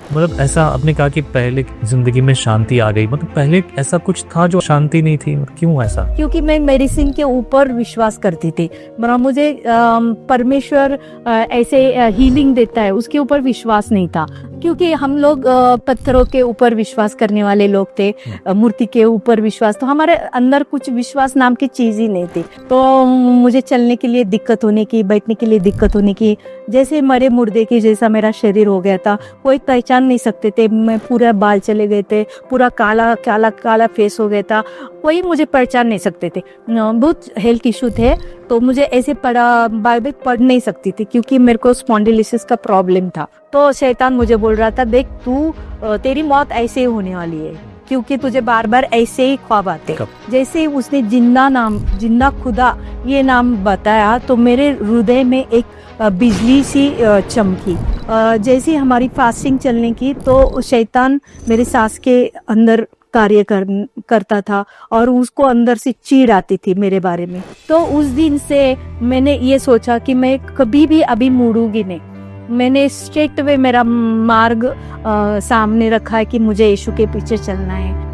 मतलब ऐसा आपने कहा कि पहले जिंदगी में शांति आ गई, मतलब पहले ऐसा कुछ था जो शांति नहीं थी, मतलब क्यों ऐसा? क्योंकि मैं मेडिसिन के ऊपर विश्वास करती थी। मतलब मुझे परमेश्वर ऐसे हीलिंग देता है उसके ऊपर विश्वास नहीं था, क्योंकि हम लोग पत्थरों के ऊपर विश्वास करने वाले लोग थे, मूर्ति के ऊपर विश्वास, तो हमारे अंदर कुछ विश्वास नाम की चीज ही नहीं थी। तो मुझे चलने के लिए दिक्कत होने की, बैठने के लिए दिक्कत होने की, जैसे मरे मुर्दे की जैसा मेरा शरीर हो गया था। कोई पहचान नहीं सकते थे, मैं पूरा बाल चले गए थे, पूरा काला काला काला फेस हो गया था, कोई मुझे पहचान नहीं सकते थे। बहुत हेल्थ इशू थे, तो मुझे ऐसे बाइबल पढ़ नहीं सकती थी क्योंकि मेरे को स्पॉन्डिलिसिस का प्रॉब्लम था। तो शैतान मुझे बोल रहा था, देख तू तेरी मौत ऐसे ही होने वाली है, क्योंकि तुझे बार बार ऐसे ही ख्वाब आते। जैसे उसने जिन्ना खुदा ये नाम बताया तो मेरे हृदय में एक बिजली सी चमकी। जैसे हमारी फास्टिंग चलने की, तो शैतान मेरे सांस के अंदर कार्य करता था और उसको अंदर से चीड़ आती थी मेरे बारे में। तो उस दिन से मैंने ये सोचा कि मैं कभी भी अभी मुड़ूंगी नहीं। मैंने स्ट्रेट वे मेरा मार्ग सामने रखा है कि मुझे यीशु के पीछे चलना है।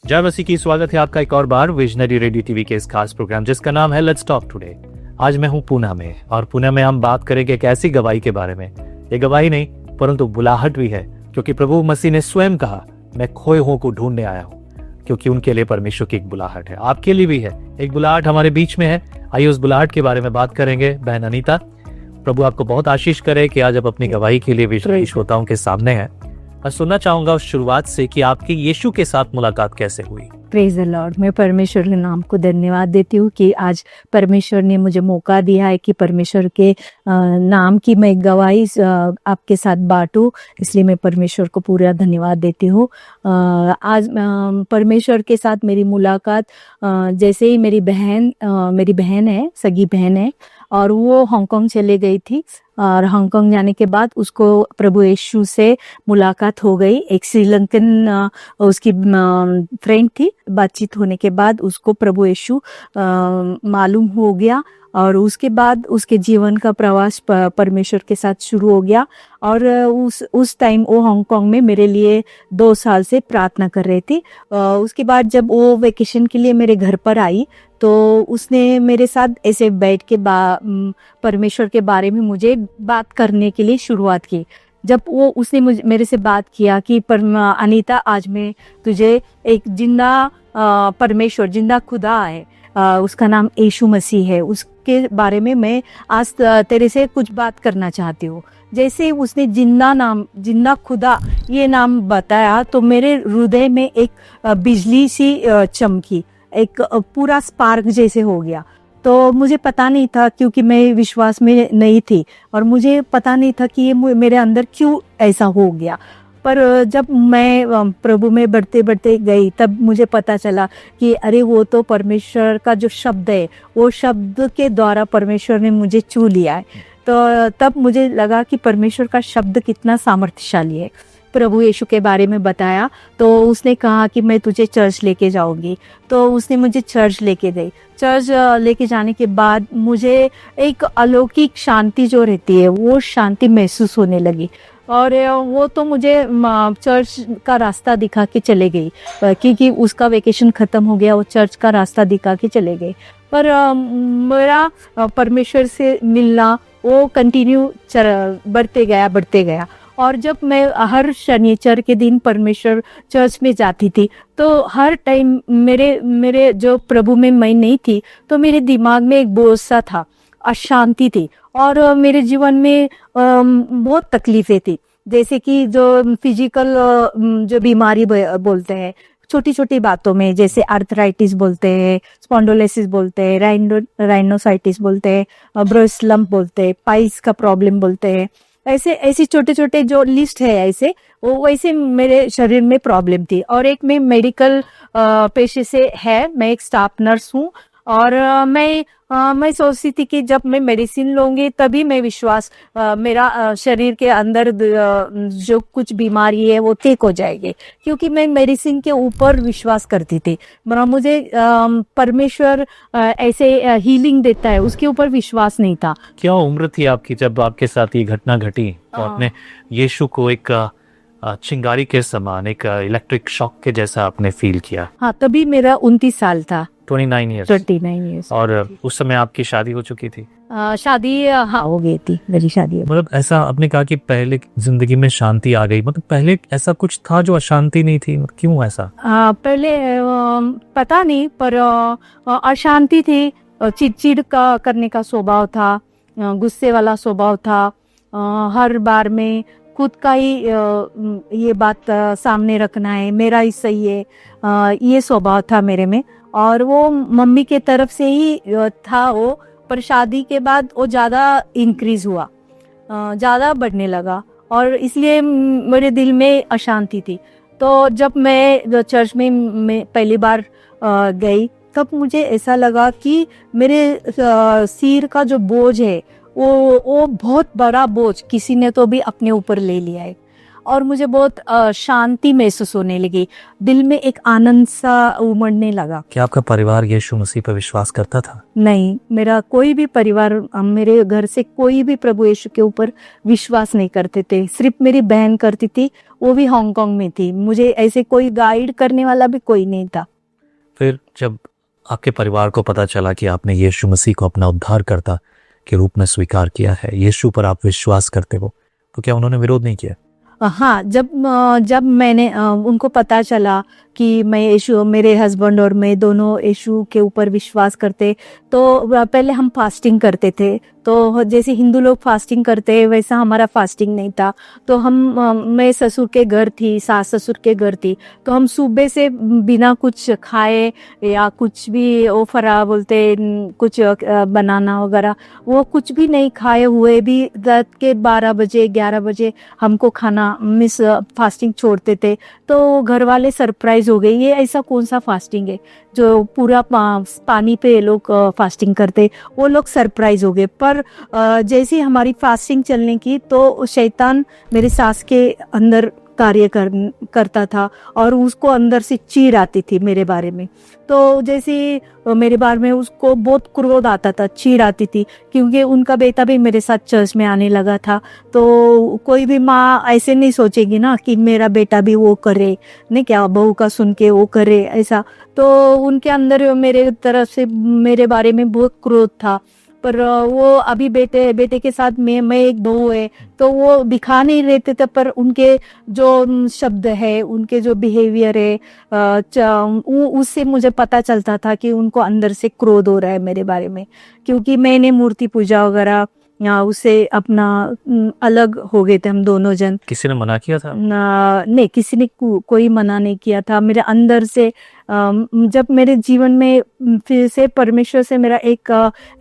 जय मसीह की, स्वागत है आपका एक और बार विजनरी रेडियो टीवी के इस खास प्रोग्राम जिसका नाम है लेट्स टॉक टुडे। आज मैं हूं पुणे में, और पुणे में हम बात करेंगे एक ऐसी गवाही के बारे में। ये गवाही नहीं परंतु बुलाहट भी है, क्योंकि प्रभु मसीह ने स्वयं कहा, मैं खोए हुओं को ढूंढने आया हूं, क्योंकि उनके लिए परमेश्वर की एक बुलाहट है। आपके लिए भी है एक बुलाहट, हमारे बीच में है। आइए उस बुलाहट के बारे में बात करेंगे। बहन अनीता, प्रभु आपको बहुत आशीष करे कि आज आप अपनी गवाही के लिए विश्वासी श्रोताओं के सामने हैं। मैं सुनना चाहूंगा उस शुरुआत से कि आपकी यीशु के साथ मुलाकात कैसे हुई। Praise the Lord. मैं परमेश्वर के नाम को धन्यवाद देती हूँ कि आज परमेश्वर ने मुझे मौका दिया है कि परमेश्वर के नाम की मैं गवाही आपके साथ बांटूं, इसलिए मैं परमेश्वर को पूरा धन्यवाद देती हूँ। आज परमेश्वर के साथ मेरी मुलाकात, जैसे ही मेरी बहन है, सगी बहन है, और वो हांगकांग चले गई थी, और हांगकांग जाने के बाद उसको प्रभु यीशु से मुलाकात हो गई। एक श्रीलंकन उसकी फ्रेंड थी, बातचीत होने के बाद उसको प्रभु यीशु मालूम हो गया, और उसके बाद उसके जीवन का प्रवास परमेश्वर के साथ शुरू हो गया। और उस टाइम वो हांगकांग में मेरे लिए 2 साल से प्रार्थना कर रही थी। उसके बाद जब वो वेकेशन के लिए मेरे घर पर आई, तो उसने मेरे साथ ऐसे बैठ के परमेश्वर के बारे में मुझे बात करने के लिए शुरुआत की। जब उसने मेरे से बात किया कि अनीता, आज मैं तुझे एक जिंदा परमेश्वर, जिंदा खुदा है, उसका नाम यीशु मसीह है, उसके बारे में मैं आज तेरे से कुछ बात करना चाहती हूँ। जैसे उसने जिन्ना खुदा ये नाम बताया तो मेरे हृदय में एक बिजली सी चमकी, एक पूरा स्पार्क जैसे हो गया। तो मुझे पता नहीं था, क्योंकि मैं विश्वास में नहीं थी, और मुझे पता नहीं था कि ये मेरे अंदर क्यों ऐसा हो गया। पर जब मैं प्रभु में बढ़ते बढ़ते गई, तब मुझे पता चला कि अरे वो तो परमेश्वर का जो शब्द है, वो शब्द के द्वारा परमेश्वर ने मुझे छू लिया है। तो तब मुझे लगा कि परमेश्वर का शब्द कितना सामर्थ्यशाली है। प्रभु यीशु के बारे में बताया, तो उसने कहा कि मैं तुझे चर्च लेके जाऊंगी। तो उसने मुझे चर्च लेके गई। चर्च लेके जाने के बाद मुझे एक अलौकिक शांति जो रहती है, वो शांति महसूस होने लगी। और वो तो मुझे चर्च का रास्ता दिखा के चले गई, क्योंकि उसका वेकेशन खत्म हो गया, वो चर्च का रास्ता दिखा के चले गए। पर मेरा परमेश्वर से मिलना वो कंटिन्यू बढ़ते गया। और जब मैं हर शनिचर के दिन परमेश्वर चर्च में जाती थी, तो हर टाइम मेरे जो प्रभु में मैं नहीं थी, तो मेरे दिमाग में एक बोझ सा था, अशांति थी, और मेरे जीवन में बहुत तकलीफें थी। जैसे कि जो फिजिकल जो बीमारी बोलते हैं, छोटी छोटी बातों में, जैसे आर्थराइटिस बोलते हैं, स्पॉन्डिलोसिस बोलते हैं, राइनोसाइटिस बोलते हैं, ब्रेस्ट लंप बोलते हैं, पाइल्स का प्रॉब्लम बोलते हैं, ऐसे छोटे छोटे जो लिस्ट है ऐसे, वो वैसे मेरे शरीर में प्रॉब्लम थी। और एक मैं मेडिकल पेशे से है, मैं एक स्टाफ नर्स हूँ, और मैं सोचती थी कि जब मैं मेडिसिन लूंगी तभी मैं विश्वास मेरा शरीर के अंदर जो कुछ बीमारी है वो ठीक हो जाएगी, क्योंकि मैं मेडिसिन के ऊपर विश्वास करती थी। मुझे परमेश्वर ऐसे हीलिंग देता है उसके ऊपर विश्वास नहीं था। क्या उम्र थी आपकी जब आपके साथ ये घटना घटी तो आपने यीशु को एक चिंगारी के समान, एक इलेक्ट्रिक शॉक के जैसा आपने फील किया? हाँ, तभी मेरा 29 साल था। 29 ईयर्स। 29 ईयर्स। और उस समय आपकी शादी हो चुकी थी? शादी हाँ हो गई थी, मेरी शादी। मतलब ऐसा आपने कहा कि पहले जिंदगी में शांति आ गई, मतलब पहले ऐसा कुछ था जो अशांति नहीं थी, मतलब क्यों ऐसा? पहले पता नहीं, पर अशांति थी, चिड़चिड़ का करने का स्वभाव था, गुस्से वाला स्वभाव था, हर बार में खुद का ही ये बात सामने रखना है, मेरा ही सही है, ये स्वभाव था मेरे में। और वो मम्मी के तरफ से ही था वो, पर शादी के बाद वो ज़्यादा इंक्रीज हुआ, ज़्यादा बढ़ने लगा, और इसलिए मेरे दिल में अशांति थी। तो जब मैं चर्च में मैं पहली बार गई, तब मुझे ऐसा लगा कि मेरे सिर का जो बोझ है वो बहुत बड़ा बोझ किसी ने तो भी अपने ऊपर ले लिया है, और मुझे बहुत शांति महसूस होने लगी, दिल में एक आनंद सा उमड़ने लगा। क्या आपका परिवार यीशु मसीह पर विश्वास करता था? नहीं, मेरा कोई भी परिवार, मेरे घर से कोई भी प्रभु यीशु के ऊपर विश्वास नहीं करते थे। सिर्फ मेरी बहन करती थी, वो भी हांगकांग में थी, मुझे ऐसे कोई गाइड करने वाला भी कोई नहीं था। फिर जब आपके परिवार को पता चला कि आपने यीशु मसीह को अपना उद्धारकर्ता के रूप में स्वीकार किया है, यीशु पर आप विश्वास करते हो, तो क्या उन्होंने विरोध नहीं किया? हाँ, जब मैंने उनको पता चला कि मैं यीशु, मेरे हस्बैंड और मैं दोनों यीशु के ऊपर विश्वास करते, तो पहले हम फास्टिंग करते थे। तो जैसे हिंदू लोग फास्टिंग करते हैं वैसा हमारा फास्टिंग नहीं था। तो मैं ससुर के घर थी, सास ससुर के घर थी, तो हम सुबह से बिना कुछ खाए या कुछ भी वो फरा बोलते कुछ बनाना वगैरह, वो कुछ भी नहीं खाए हुए भी रात के 12 बजे 11 बजे हमको खाना मिस फास्टिंग छोड़ते थे। तो घर वाले सरप्राइज हो गए, ये ऐसा कौन सा फास्टिंग है जो पूरा पानी पे लोग फास्टिंग करते, वो लोग सरप्राइज हो गए। पर जैसे हमारी फास्टिंग चलने की, तो शैतान मेरे सास के अंदर कार्य करता था, और उसको अंदर से चीड़ आती थी मेरे बारे में। तो जैसे मेरे बारे में उसको बहुत क्रोध आता था, चीड़ आती थी, क्योंकि उनका बेटा भी मेरे साथ चर्च में आने लगा था। तो कोई भी माँ ऐसे नहीं सोचेगी ना कि मेरा बेटा भी वो करे, नहीं क्या बहू का सुन के वो करे ऐसा। तो उनके अंदर मेरे तरफ से मेरे बारे में बहुत क्रोध था। पर वो अभी बेटे के साथ मैं एक बहू है, तो वो दिखा नहीं रहते थे, पर उनके जो शब्द है, उनके जो बिहेवियर है, उससे मुझे पता चलता था कि उनको अंदर से क्रोध हो रहा है मेरे बारे में। क्योंकि मैंने मूर्ति पूजा वगैरह उससे अपना अलग हो गए थे हम दोनों जन। किसी ने मना किया था? नहीं, किसी ने कोई मना नहीं किया था। मेरे अंदर से जब मेरे जीवन में फिर से परमेश्वर से मेरा एक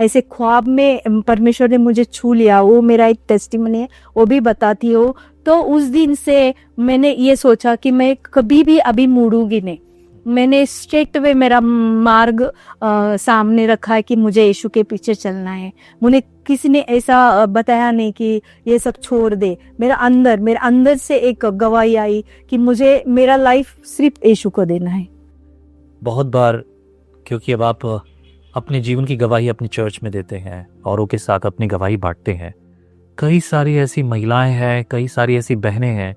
ऐसे ख्वाब में परमेश्वर ने मुझे छू लिया, वो मेरा एक टेस्टिमनी है, वो भी बताती हो। तो उस दिन से मैंने ये सोचा कि मैं कभी भी अभी मुड़ूंगी नहीं। मैंने स्ट्रेट वे मेरा मार्ग सामने रखा है कि मुझे यीशु के पीछे चलना है। मुझे किसी ने ऐसा बताया नहीं कि ये सब छोड़ दे। मेरे अंदर से एक गवाही आई कि मुझे मेरा लाइफ सिर्फ यीशु को देना है। बहुत बार, क्योंकि अब आप अपने जीवन की गवाही अपनी चर्च में देते हैं, औरों के साथ अपनी गवाही बांटते हैं, कई सारी ऐसी महिलाएं हैं, कई सारी ऐसी बहनें हैं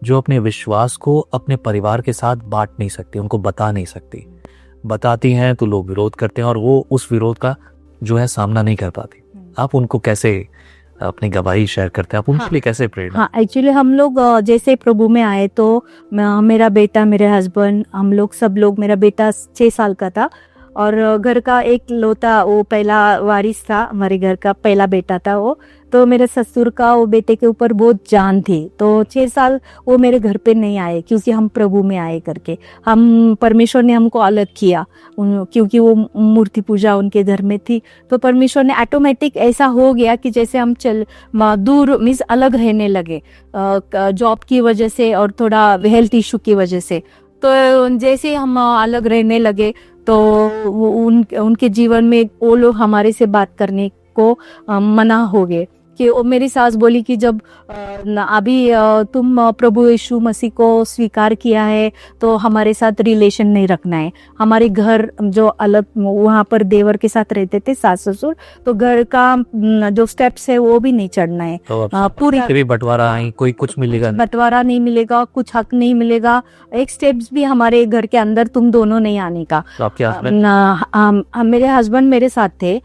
जो अपने विश्वास को अपने परिवार के साथ बांट नहीं सकती, उनको बता नहीं सकती। बताती हैं तो लोग विरोध करते हैं, और वो उस विरोध का जो है सामना नहीं कर पाती। आप उनको कैसे अपनी गवाही शेयर करते हैं? आप उनके लिए कैसे प्रेरणा? हाँ, एक्चुअली हम लोग जैसे प्रभु में आए, तो मेरा बेटा, मेरे हस्बैंड, हम लोग सब लोग, मेरा बेटा 6 साल का था, और घर का एक लौता वो पहला वारिस था, हमारे घर का पहला बेटा था वो। तो मेरे ससुर का वो बेटे के ऊपर बहुत जान थी। तो 6 साल वो मेरे घर पे नहीं आए, क्योंकि हम प्रभु में आए करके। हम परमेश्वर ने हमको अलग किया, क्योंकि वो मूर्ति पूजा उनके घर में थी। तो परमेश्वर ने ऑटोमेटिक ऐसा हो गया कि जैसे हम दूर मीन्स अलग रहने लगे, जॉब की वजह से और थोड़ा हेल्थ इशू की वजह से। तो जैसे हम अलग रहने लगे तो उनके जीवन में वो लोग हमारे से बात करने को मना हो गए कि वो मेरी सास बोली कि जब अभी तुम प्रभु यीशु मसीह को स्वीकार किया है तो हमारे साथ रिलेशन नहीं रखना है। हमारे घर जो अलग वहाँ पर देवर के साथ रहते थे सास ससुर, तो घर का जो स्टेप्स है वो भी नहीं चढ़ना है। तो पूरी भी बंटवारा आई, कोई कुछ मिलेगा नहीं। बंटवारा नहीं मिलेगा, कुछ हक नहीं मिलेगा, एक स्टेप्स भी हमारे घर के अंदर तुम दोनों नहीं आने का। तो आपके हस्बैंड? मेरे हस्बैंड मेरे साथ थे,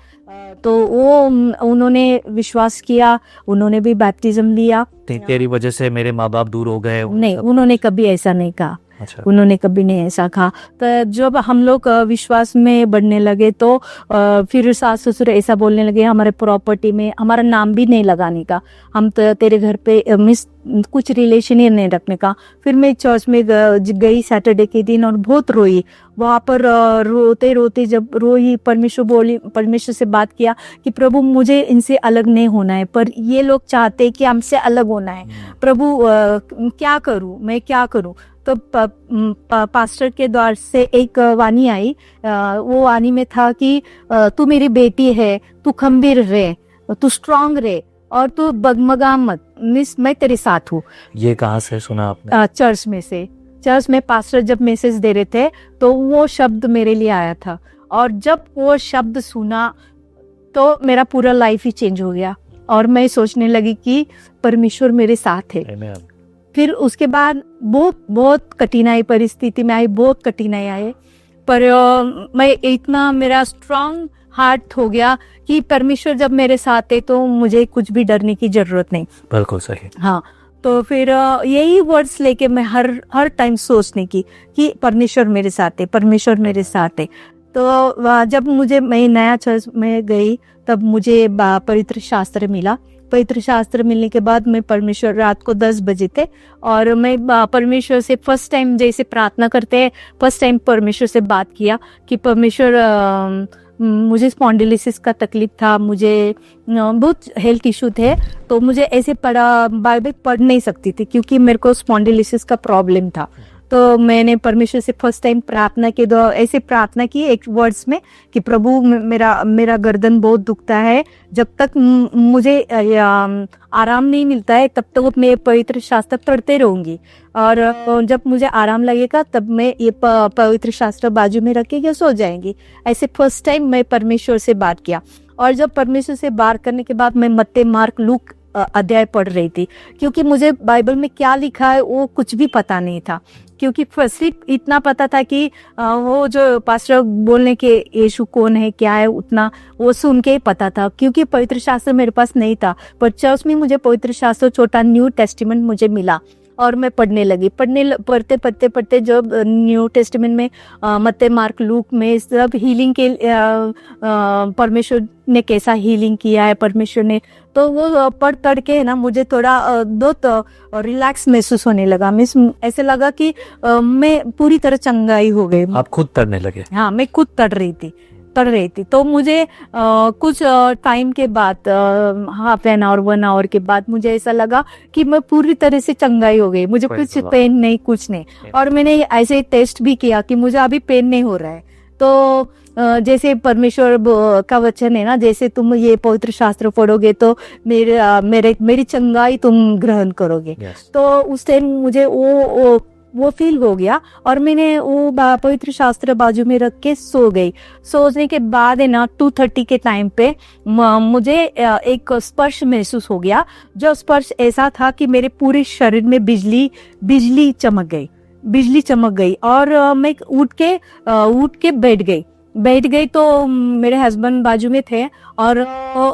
तो वो उन्होंने विश्वास किया, उन्होंने भी बैप्टिज्म लिया। तेरी वजह से मेरे माँ बाप दूर हो गए? नहीं, उन्होंने कभी ऐसा नहीं कहा। अच्छा। उन्होंने कभी नहीं ऐसा कहा। तो जब हम लोग विश्वास में बढ़ने लगे तो फिर सास ससुर ऐसा बोलने लगे हमारे प्रॉपर्टी में हमारा नाम भी नहीं लगाने का, हम तो तेरे घर पे मिस कुछ रिलेशन ही नहीं रखने का। फिर मैं चर्च में गई सैटरडे के दिन और बहुत रोई वहाँ पर। रोते रोते जब रोई, परमेश्वर से बात किया कि प्रभु मुझे इनसे अलग नहीं होना है, पर ये लोग चाहते कि हमसे अलग होना है। प्रभु क्या करूं, मैं क्या करूं? तो पास्टर के द्वार से एक वाणी आई। वो वाणी में था कि तू मेरी बेटी है, तू खंबीर रहे, तू स्ट्रांग रहे और तू बगमगा मत, मैं तेरे साथ हूँ। ये कहाँ से सुना आपने? चर्च में से। चर्च में पास्टर जब मैसेज दे रहे थे तो वो शब्द मेरे लिए आया था, और जब वो शब्द सुना तो मेरा पूरा लाइफ ही चेंज हो गया और मैं सोचने लगी कि परमेश्वर मेरे साथ है। Amen. फिर उसके बाद बहुत कठिनाई परिस्थिति में आई, बहुत कठिनाई आए, पर मैं इतना मेरा स्ट्रांग हार्ट हो गया कि परमेश्वर जब मेरे साथ है तो मुझे कुछ भी डरने की जरूरत नहीं। बिल्कुल सही। हाँ, तो फिर यही वर्ड्स लेके मैं हर टाइम सोचने की कि परमेश्वर मेरे साथ है, परमेश्वर मेरे साथ है। तो जब मैं नया चर्च में गई तब मुझे पवित्र शास्त्र मिला। पवित्र शास्त्र मिलने के बाद मैं परमेश्वर, रात को 10 बजे थे और मैं परमेश्वर से फर्स्ट टाइम जैसे प्रार्थना करते हैं, फर्स्ट टाइम परमेश्वर से बात किया कि परमेश्वर मुझे स्पॉन्डिलिसिस का तकलीफ था, मुझे बहुत हेल्थ इशू थे, तो मुझे ऐसे बाइबल पढ़ नहीं सकती थी क्योंकि मेरे को स्पॉन्डिलिसिस का प्रॉब्लम था। तो मैंने परमेश्वर से फर्स्ट टाइम प्रार्थना के दो ऐसे प्रार्थना की एक वर्ड्स में कि प्रभु मेरा गर्दन बहुत दुखता है, जब तक मुझे आराम नहीं मिलता है तब तक मैं पवित्र शास्त्र पढ़ते रहूंगी, और जब मुझे आराम लगेगा तब मैं ये पवित्र शास्त्र बाजू में रख के सो जाएंगी। ऐसे फर्स्ट टाइम मैं परमेश्वर से बात किया, और जब परमेश्वर से बात करने के बाद मैं मत्ते, मार्क, लूक अध्याय पढ़ रही थी क्योंकि मुझे बाइबल में क्या लिखा है वो कुछ भी पता नहीं था। क्योंकि सिर्फ इतना पता था कि वो जो पास्टर बोलने के यीशु कौन है क्या है उतना वो सुन के ही पता था, क्योंकि पवित्र शास्त्र मेरे पास नहीं था। पर चर्च में मुझे पवित्र शास्त्र छोटा न्यू टेस्टामेंट मुझे मिला और मैं पढ़ने लगी। पढ़ते जब न्यू टेस्टामेंट में मत्ते, मार्क, लूक में सब हीलिंग के परमेश्वर ने कैसा हीलिंग किया है परमेश्वर ने, तो वो पढ़ के ना मुझे थोड़ा रिलैक्स महसूस होने लगा। ऐसे लगा कि मैं पूरी तरह चंगाई हो गई। आप खुद तड़ने लगे? हाँ, मैं खुद तड़ रही थी। तो मुझे कुछ टाइम के बाद, हाफ एन आवर 1 आवर के बाद मुझे ऐसा लगा कि मैं पूरी तरह से चंगाई हो गई, मुझे कुछ पेन नहीं, कुछ नहीं। और मैंने ऐसे टेस्ट भी किया कि मुझे अभी पेन नहीं हो रहा है। तो जैसे परमेश्वर का वचन है ना, जैसे तुम ये पवित्र शास्त्र पढ़ोगे तो मेरी चंगाई तुम ग्रहण करोगे। तो उस टाइम मुझे वो फील हो गया और मैंने वो पवित्र शास्त्र बाजू में रख के सो गई। सोने के बाद है ना 2:30 के टाइम पे मुझे एक स्पर्श महसूस हो गया, जो स्पर्श ऐसा था कि मेरे पूरे शरीर में बिजली चमक गई और मैं उठ के बैठ गई तो मेरे हस्बैंड बाजू में थे और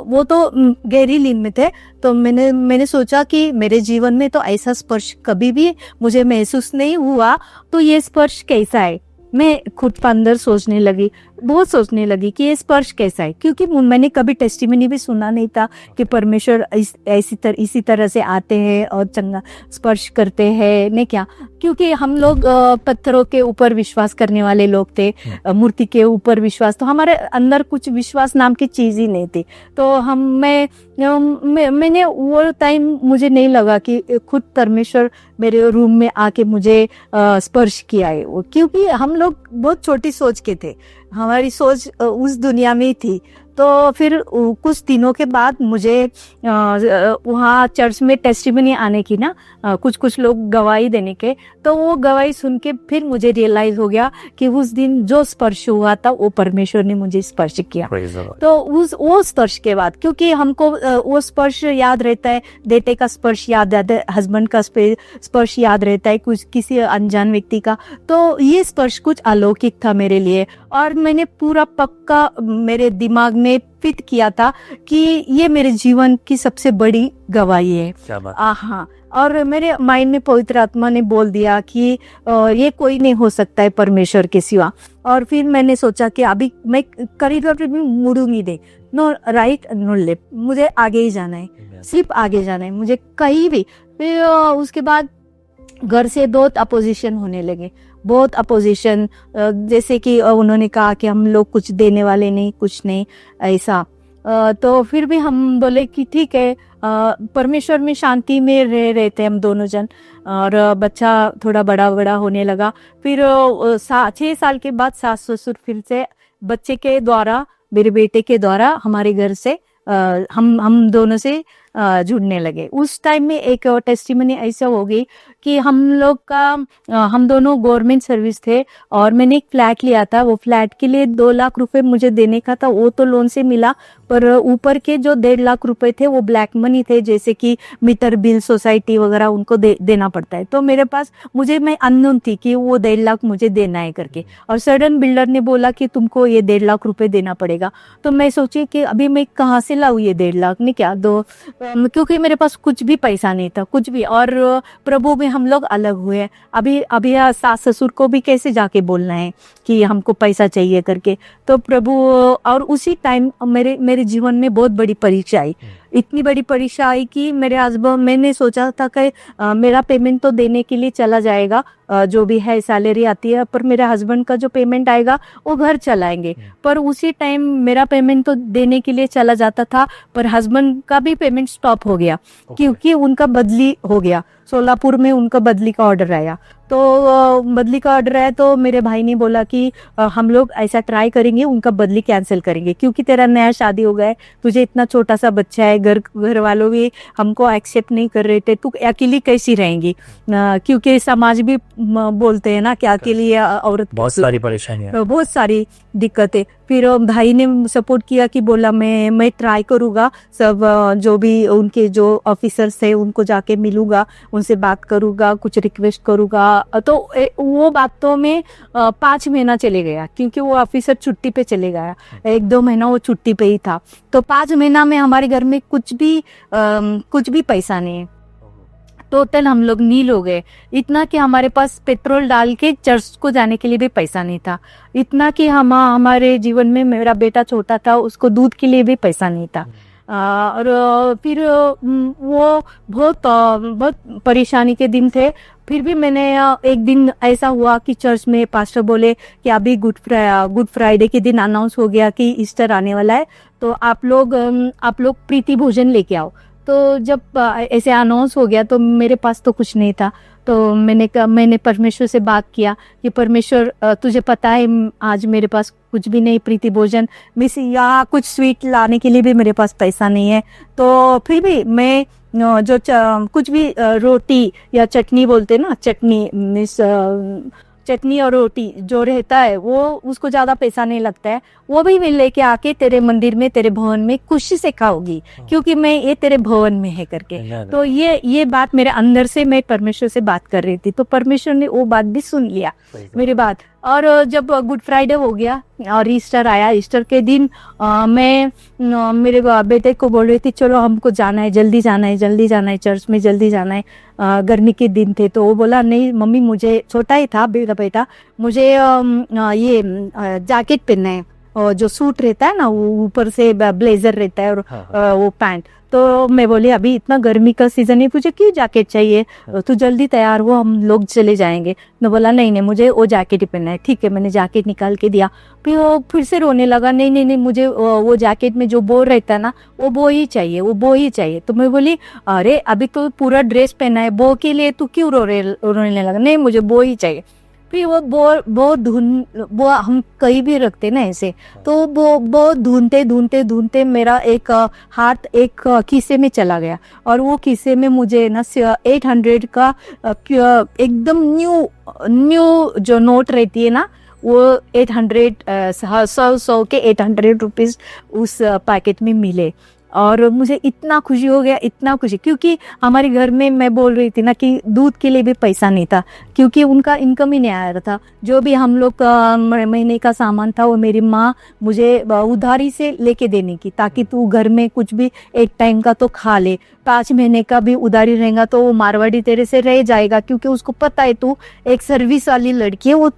वो तो गहरी नींद में थे। तो मैंने सोचा कि मेरे जीवन में तो ऐसा स्पर्श कभी भी मुझे महसूस नहीं हुआ, तो ये स्पर्श कैसा है। मैं खुद अंदर सोचने लगी। बहुत सोचने लगी कि ये स्पर्श कैसा है, क्योंकि मैंने कभी टेस्टिमनी भी सुना नहीं था कि परमेश्वर इसी तरह से आते हैं और चंगा स्पर्श करते हैं ने क्या। क्योंकि हम लोग पत्थरों के ऊपर विश्वास करने वाले लोग थे, मूर्ति के ऊपर विश्वास, तो हमारे अंदर कुछ विश्वास नाम की चीज ही नहीं थी। तो मैंने वो टाइम मुझे नहीं लगा कि खुद परमेश्वर मेरे रूम में आके मुझे स्पर्श किया है वो, क्योंकि हम लोग बहुत छोटी सोच के थे, हमारी सोच उस दुनिया में ही थी। तो फिर कुछ दिनों के बाद मुझे वहाँ चर्च में टेस्टिमनी आने की ना, कुछ लोग गवाही देने के, तो वो गवाही सुन के फिर मुझे रियलाइज हो गया कि उस दिन जो स्पर्श हुआ था वो परमेश्वर ने मुझे स्पर्श किया। तो वो स्पर्श के बाद, क्योंकि हमको वो स्पर्श याद रहता है, बेटे का स्पर्श याद रहता है, हस्बैंड का स्पर्श याद रहता है, कुछ किसी अनजान व्यक्ति का, तो ये स्पर्श कुछ अलौकिक था मेरे लिए। और मैंने पूरा पक्का मेरे दिमाग में फिट किया था कि ये मेरे जीवन की सबसे बड़ी गवाही है। क्या बात। हाँ, और मेरे माइंड में पवित्र आत्मा ने बोल दिया कि ये कोई नहीं हो सकता है परमेश्वर के सिवा। और फिर मैंने सोचा कि अभी मैं कॉरिडोर में मुड़ूंगी नहीं, नो राइट नो लेफ्ट, मुझे आगे ही जाना है, सिर्फ आगे जाना है मुझे कहीं भी। फिर उसके बाद घर से बहुत अपोजिशन होने लगे, बहुत अपोजिशन, जैसे कि उन्होंने कहा कि हम लोग कुछ देने वाले नहीं, कुछ नहीं ऐसा। तो फिर भी हम बोले कि ठीक है, परमेश्वर में शांति में रहे थे हम दोनों जन। और बच्चा थोड़ा बड़ा होने लगा। फिर 6 साल के बाद सास ससुर फिर से बच्चे के द्वारा, मेरे बेटे के द्वारा हमारे घर से हम दोनों से जुड़ने लगे। उस टाइम में एक टेस्टिमनी ऐसा हो गई कि हम दोनों गवर्नमेंट सर्विस थे और मैंने एक फ्लैट लिया था। वो फ्लैट के लिए 2 लाख रुपए मुझे देने का था, वो तो लोन से मिला, पर ऊपर के जो 1.5 लाख रुपए थे वो ब्लैक मनी थे, जैसे कि मीटर बिल, सोसाइटी वगैरह उनको देना पड़ता है। तो मेरे पास, मैं अननोन थी कि वो 1.5 लाख मुझे देना है करके, और सडन बिल्डर ने बोला कि तुमको ये 1.5 लाख रुपए देना पड़ेगा। तो मैं सोची कि अभी मैं कहाँ से लाऊं ये 1.5 लाख, ने क्या दो, क्योंकि मेरे पास कुछ भी पैसा नहीं था, कुछ भी। और प्रभु में हम लोग अलग हुए, अभी सास ससुर को भी कैसे जाके बोलना है कि हमको पैसा चाहिए करके। तो प्रभु, और उसी टाइम मेरे जीवन में बहुत बड़ी परीक्षा आई, इतनी बड़ी परीक्षा आई कि मेरे हस्बैंड, मैंने सोचा था कि मेरा पेमेंट तो देने के लिए चला जाएगा, जो भी है सैलरी आती है, पर मेरे हस्बैंड का जो पेमेंट आएगा वो घर चलाएंगे। पर उसी टाइम मेरा पेमेंट तो देने के लिए चला जाता था, पर हस्बैंड का भी पेमेंट स्टॉप हो गया, क्योंकि उनका बदली हो गया। सोलापुर में उनका बदली का ऑर्डर आया। तो बदली का ऑर्डर आया तो मेरे भाई ने बोला कि हम लोग ऐसा ट्राई करेंगे, उनका बदली कैंसिल करेंगे, क्योंकि तेरा नया शादी हो गया है, तुझे इतना छोटा सा बच्चा है, घर वालों भी हमको एक्सेप्ट नहीं कर रहे थे, तू अकेली कैसी रहेंगी, क्योंकि समाज भी बोलते हैं ना कि अकेली औरत, बहुत सारी परेशानियां, बहुत सारी दिक्कतें। फिर भाई ने सपोर्ट किया कि बोला मैं ट्राई करूँगा, सब जो भी उनके जो ऑफिसर्स थे उनको जाके मिलूंगा, उनसे बात करूँगा, कुछ रिक्वेस्ट करूँगा। तो वो बातों में 5 महीना चले गया, क्योंकि वो ऑफिसर छुट्टी पे चले गया, 1-2 महीना वो छुट्टी पे ही था। तो 5 महीना में हमारे घर में कुछ भी पैसा नहीं है। टोटल हम लोग नील हो गए, इतना कि हमारे पास पेट्रोल डाल के चर्च को जाने के लिए भी पैसा नहीं था, इतना कि हमारे जीवन में, मेरा बेटा छोटा था, उसको दूध के लिए भी पैसा नहीं था। और फिर वो बहुत परेशानी के दिन थे। फिर भी मैंने एक दिन ऐसा हुआ कि चर्च में पास्टर बोले कि अभी गुड फ्राइडे के दिन अनाउंस हो गया कि ईस्टर आने वाला है, तो आप लोग प्रीति भोजन लेके आओ। तो जब ऐसे अनाउंस हो गया तो मेरे पास तो कुछ नहीं था, तो मैंने परमेश्वर से बात किया कि परमेश्वर, तुझे पता है आज मेरे पास कुछ भी नहीं, प्रीति भोजन मिस या कुछ स्वीट लाने के लिए भी मेरे पास पैसा नहीं है। तो फिर भी मैं जो कुछ भी रोटी या चटनी बोलते ना, चटनी मिस चटनी और रोटी जो रहता है वो, उसको ज्यादा पैसा नहीं लगता है, वो भी मैं लेके आके तेरे मंदिर में, तेरे भवन में खुशी से खाओगी, क्योंकि मैं ये तेरे भवन में है करके। तो ये बात मेरे अंदर से, मैं परमेश्वर से बात कर रही थी, तो परमेश्वर ने वो बात भी सुन लिया, मेरी बात। और जब गुड फ्राइडे हो गया और ईस्टर आया, ईस्टर के दिन मैं मेरे बेटे को बोल रही थी चलो हमको जाना है, जल्दी जाना है चर्च में, जल्दी जाना है। गर्मी के दिन थे, तो वो बोला नहीं मम्मी, मुझे, छोटा ही था बेटा, मुझे ये जैकेट पहनना है, जो सूट रहता है ना, वो ऊपर से ब्लेजर रहता है और हाँ, वो पैंट। तो मैं बोली अभी इतना गर्मी का सीजन है, तुझे क्यों जैकेट चाहिए, तू जल्दी तैयार हो, हम लोग चले जाएंगे। मैं बोला नहीं नहीं, मुझे वो जैकेट ही पहनना है। ठीक है, मैंने जैकेट निकाल के दिया। फिर वो फिर से रोने लगा, नहीं नहीं नहीं, मुझे वो जैकेट में जो बो रहता है ना, वो ही चाहिए, वो बो ही चाहिए। तो मैं बोली अरे अभी तो पूरा ड्रेस पहना है, बो के लिए तू क्यों रोने लगा। नहीं मुझे बो ही चाहिए। फिर वो धुन वो हम कहीं भी रखते ना ऐसे, तो वो ढूंढते मेरा एक हाथ एक खीसे में चला गया, और वो खीसे में मुझे ना 800 का एकदम न्यू जो नोट रहती है ना, वो 800 100 के 800 रुपीज उस पैकेट में मिले। और मुझे इतना खुशी हो गया, इतना खुशी, क्योंकि हमारे घर में मैं बोल रही थी ना कि दूध के लिए भी पैसा नहीं था, क्योंकि उनका इनकम ही नहीं आ रहा था। जो भी हम लोग का महीने का सामान था वो मेरी माँ मुझे उधारी से लेके देने की, ताकि तू घर में कुछ भी एक टाइम का तो खा ले। 5 महीने का भी उधारी रहेगा तो वो मारवाड़ी तेरे से रह जाएगा, क्योंकि उसको पता है तू एक सर्विस वाली लड़की है, वो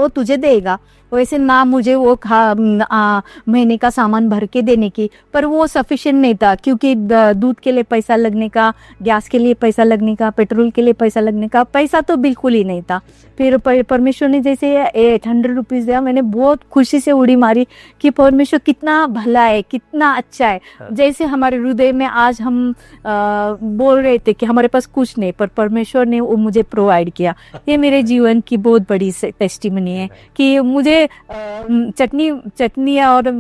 तुझे देगा। वैसे ना मुझे वो महीने का सामान भर के देने की, पर वो सफिशिएंट नहीं था, क्योंकि दूध के लिए पैसा लगने का, गैस के लिए पैसा लगने का, पेट्रोल के लिए पैसा लगने का पैसा तो बिल्कुल ही नहीं था। फिर परमेश्वर ने जैसे 800 रुपीज दिया, मैंने बहुत खुशी से उड़ी मारी कि परमेश्वर कितना भला है, कितना अच्छा है। जैसे हमारे हृदय में आज हम बोल रहे थे कि हमारे पास कुछ नहीं, पर परमेश्वर ने वो मुझे प्रोवाइड किया। ये मेरे जीवन की बहुत बड़ी टेस्टिमनी है कि मुझे चटनी और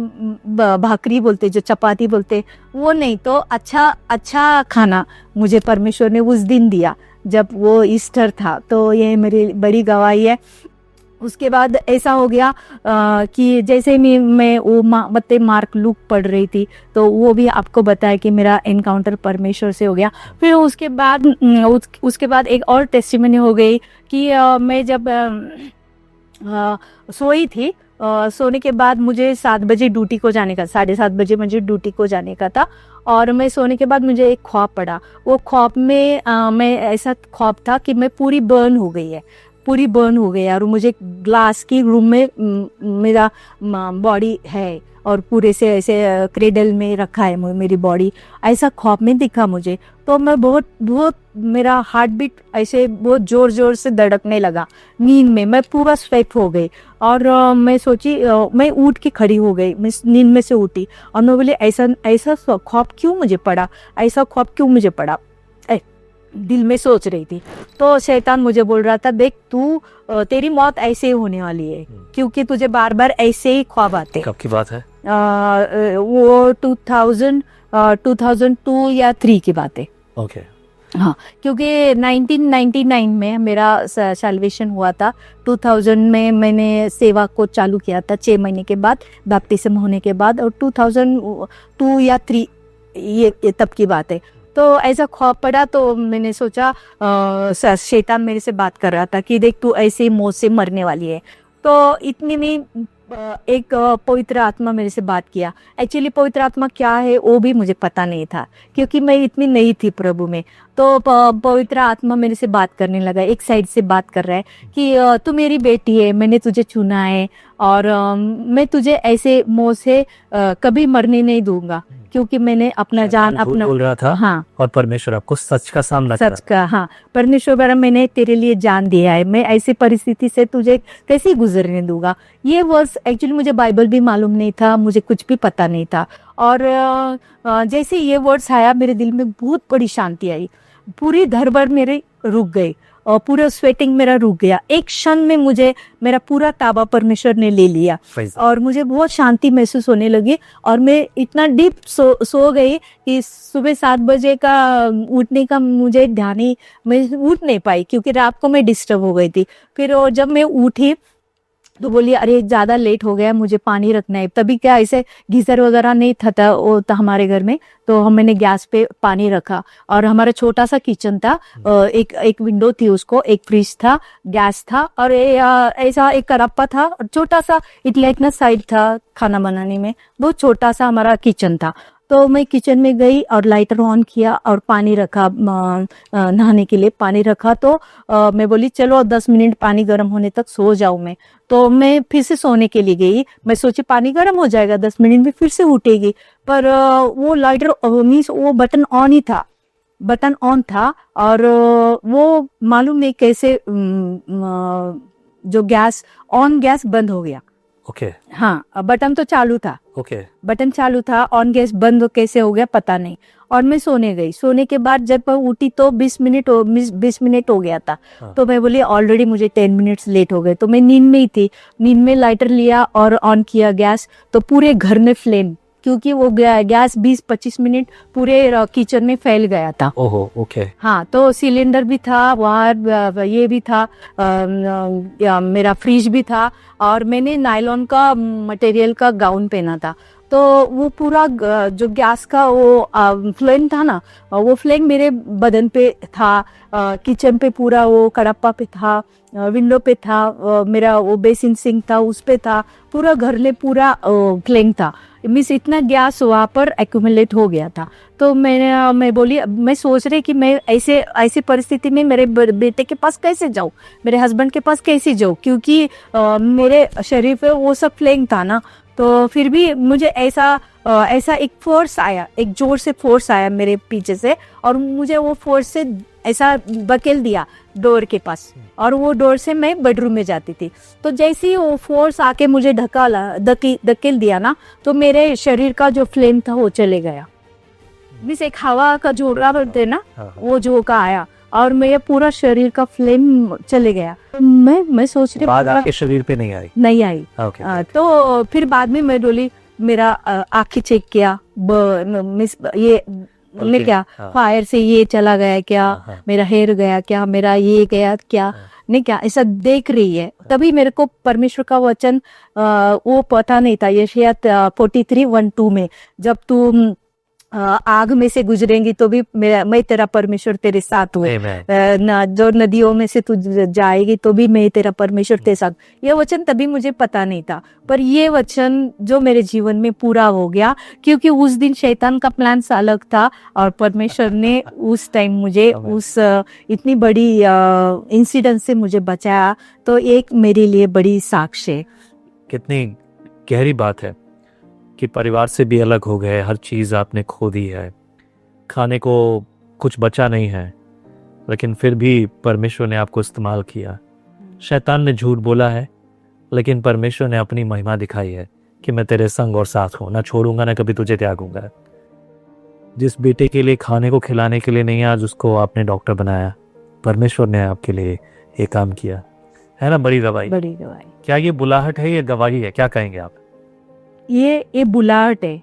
भाकरी बोलते, जो चपाती बोलते, वो नहीं तो अच्छा खाना मुझे परमेश्वर ने उस दिन दिया जब वो ईस्टर था। तो ये मेरी बड़ी गवाही है। उसके बाद ऐसा हो गया कि जैसे मैं वो मार्क लूक पढ़ रही थी, तो वो भी आपको बताया कि मेरा एनकाउंटर परमेश्वर से हो गया। फिर उसके बाद एक और टेस्टिमनी हो गई कि मैं जब सोई थी, सोने के बाद मुझे 7 बजे ड्यूटी को जाने का, 7:30 बजे मुझे ड्यूटी को जाने का था। और मैं सोने के बाद मुझे एक ख्वाब पड़ा। वो ख्वाब में मैं ऐसा ख्वाब था कि मैं पूरी बर्न हो गई है और मुझे ग्लास की रूम में मेरा बॉडी है और पूरे से ऐसे क्रेडल में रखा है मेरी बॉडी, ऐसा ख्वाब में दिखा मुझे। तो मैं बहुत मेरा हार्ट बीट ऐसे बहुत जोर से धड़कने लगा नींद में। मैं पूरा स्वेट हो गई और मैं सोची, मैं उठ के खड़ी हो गई, मैं नींद में से उठी और मैं बोली ऐसा ख्वाब क्यों मुझे पड़ा, दिल में सोच रही थी। तो शैतान मुझे बोल रहा था, देख तू तेरी मौत ऐसे ही होने वाली है, क्योंकि तुझे बार बार ऐसे ही ख्वाब आते। कब की बात है? वो 2002 या 3 की बात है। ओके। हाँ, क्योंकि 1999 में मेरा सैल्वेशन हुआ था। 2000 में मैंने सेवा को चालू किया था, 6 महीने के बाद बपतिस्म होने के बाद, और 2002 या 3 ये तब की बात है। तो ऐसा ख्वाब पड़ा, तो मैंने सोचा शैतान मेरे से बात कर रहा था कि देख तू ऐसे ही मौत से मरने वाली है। तो इतने में एक पवित्र आत्मा मेरे से बात किया। एक्चुअली पवित्र आत्मा क्या है वो भी मुझे पता नहीं था, क्योंकि मैं इतनी नई थी प्रभु में। तो पवित्र आत्मा मेरे से बात करने लगा, एक साइड से बात कर रहा है कि तू मेरी बेटी है, मैंने तुझे चुना है और मैं तुझे ऐसे मौत से कभी मरने नहीं दूंगा, क्योंकि मैंने अपना जान अपना बोल रहा था। हाँ, और परमेश्वर आपको सच का सामना सच का, हाँ, परमेश्वर मैंने तेरे लिए जान दिया है, मैं ऐसी परिस्थिति से तुझे कैसे गुजरने दूंगा। ये वर्ड्स एक्चुअली मुझे बाइबल भी मालूम नहीं था, मुझे कुछ भी पता नहीं था। और जैसे ये वर्ड्स आया मेरे दिल में बहुत बड़ी शांति आई, पूरी धड़बड़ मेरे रुक गई और पूरा स्वेटिंग मेरा रुक गया। एक क्षण में मुझे मेरा पूरा ताबा परमेश्वर ने ले लिया और मुझे बहुत शांति महसूस होने लगी। और मैं इतना डीप सो गई कि सुबह 7 बजे का उठने का मुझे ध्यान ही, मैं उठ नहीं पाई, क्योंकि रात को मैं डिस्टर्ब हो गई थी। फिर जब मैं उठी तो बोली अरे ज़्यादा लेट हो गया, मुझे पानी रखना है। तभी क्या ऐसे गीज़र वगैरह नहीं था वो था हमारे घर में, तो मैंने गैस पे पानी रखा। और हमारा छोटा सा किचन था, एक विंडो थी उसको, एक फ्रिज था, गैस था और ऐसा एक करप्पा था और छोटा सा इटलेट ना साइड था खाना बनाने में, बहुत छोटा सा हमारा किचन था। तो मैं किचन में गई और लाइटर ऑन किया और पानी रखा, नहाने के लिए पानी रखा। तो मैं बोली चलो 10 मिनट पानी गर्म होने तक सो जाऊं मैं। तो मैं फिर से सोने के लिए गई। मैं सोची पानी गर्म हो जाएगा, 10 मिनट में फिर से उठेगी, पर वो लाइटर मीन्स वो बटन ऑन ही था, बटन ऑन था। और वो मालूम नहीं कैसे जो गैस ऑन गैस बंद हो गया। ओके हाँ, बटन तो चालू था, ओके बटन चालू था, ऑन गैस बंद कैसे हो गया पता नहीं। और मैं सोने गई। सोने के बाद जब मैं उठी तो 20 मिनट हो गया था। हाँ। तो मैं बोली ऑलरेडी मुझे 10 मिनट्स लेट हो गए। तो मैं नींद में ही थी। नींद में लाइटर लिया और ऑन किया गैस, तो पूरे घर में फ्लेम, क्योंकि वो गैस 20-25 मिनट पूरे किचन में फैल गया था। ओहो ओके हाँ, तो सिलेंडर भी था वहाँ, ये भी था, मेरा फ्रिज भी था, और मैंने नायलॉन का मटेरियल का गाउन पहना था। तो वो पूरा जो गैस का वो फ्लेम था ना, वो फ्लेम मेरे बदन पे था, किचन पे पूरा वो कड़प्पा पे था, विंडो पे था, मेरा वो बेसिन सिंक था उस पे था, पूरा घर में पूरा फ्लेम था। मीन्स इतना गैस वहाँ पर एक्यूमुलेट हो गया था। तो मैं बोली, मैं सोच रही कि मैं ऐसे परिस्थिति में मेरे बेटे के पास कैसे जाऊँ, मेरे हस्बैंड के पास कैसे जाऊँ, क्योंकि मेरे शरीर पे वो सब फ्लेम था ना। तो फिर भी मुझे ऐसा एक फोर्स आया, एक जोर से फोर्स आया मेरे पीछे से, और मुझे वो फोर्स से ऐसा बकेल दिया डोर के पास, और वो डोर से मैं बेडरूम में जाती थी। तो जैसे ही वो फोर्स आके मुझे धकेल दिया ना, तो मेरे शरीर का जो फ्लेम था वो चले गया। मीन्स एक हवा का झोंका बोलते ना, वो झोंका आया और मेरा पूरा शरीर का फ्लेम चले गया। मैं सोच रही बाद आपके शरीर पे नहीं आई? नहीं आई। ओके तो फिर बाद में मैं बोली, मेरा आँखें चेक किया, मिस ये ने क्या फायर से ये चला गया क्या, मेरा हेयर गया क्या, मेरा ये गया क्या, नहीं क्या, ऐसा देख रही है। तभी मेरे को परमेश्वर का वचन वो पता नहीं था। यशायाह 43:1-2 में, जब तू आग में से गुजरेंगी तो भी मैं तेरा परमेश्वर तेरे साथ हुए, जो नदियों में से तू जाएगी तो भी मैं तेरा परमेश्वर तेरे साथ। ये वचन तभी मुझे पता नहीं था, पर ये वचन जो मेरे जीवन में पूरा हो गया, क्योंकि उस दिन शैतान का प्लान अलग था और परमेश्वर ने उस टाइम मुझे उस इतनी बड़ी इंसिडेंट से मुझे बचाया। तो एक मेरे लिए बड़ी साक्ष्य है। कितनी गहरी बात है कि परिवार से भी अलग हो गए, हर चीज़ आपने खो दी है, खाने को कुछ बचा नहीं है, लेकिन फिर भी परमेश्वर ने आपको इस्तेमाल किया। शैतान ने झूठ बोला है, लेकिन परमेश्वर ने अपनी महिमा दिखाई है कि मैं तेरे संग और साथ हूँ, ना छोड़ूंगा ना कभी तुझे त्यागूंगा। जिस बेटे के लिए खाने को खिलाने के लिए नहीं, आज उसको आपने डॉक्टर बनाया। परमेश्वर ने आपके लिए ये काम किया है ना। बड़ी गवाही, बड़ी गवाही। क्या ये बुलाहट है, ये गवाही है, क्या कहेंगे आप? ये बुलाहट है,